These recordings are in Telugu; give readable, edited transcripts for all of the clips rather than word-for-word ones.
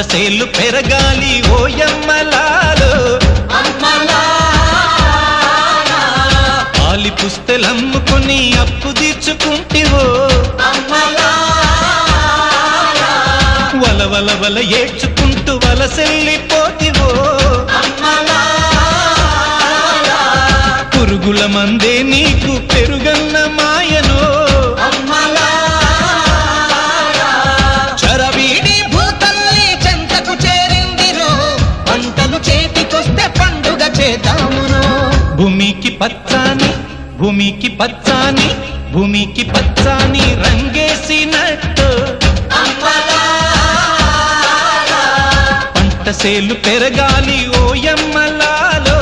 సేలు పెరగాలి ఓయమ్మలాలో పాలి పుస్తెలమ్ముకొని అప్పు తీర్చుకుంటివో వల వల ఏడ్చుకుంటూ వలసెల్లిపోతివో పురుగుల మందే నీకు పెరుగన్న మాయనో చరవీడి భూతల్లి చెంతకు చేరిందిరో పంటలు చేతికొస్తే పండుగ చేద్దామురో భూమికి పచ్చాని భూమికి పచ్చాని భూమికి పచ్చాని రంగేసినట్టు పంట సేలు పెరగాలి ఓయమ్మలాలో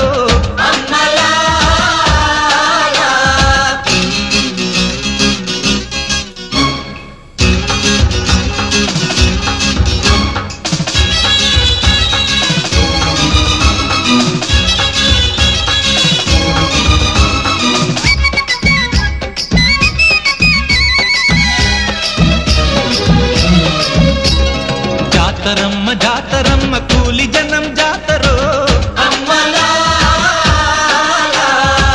జాతరమ్మ జాతరమ్మ కూలి జన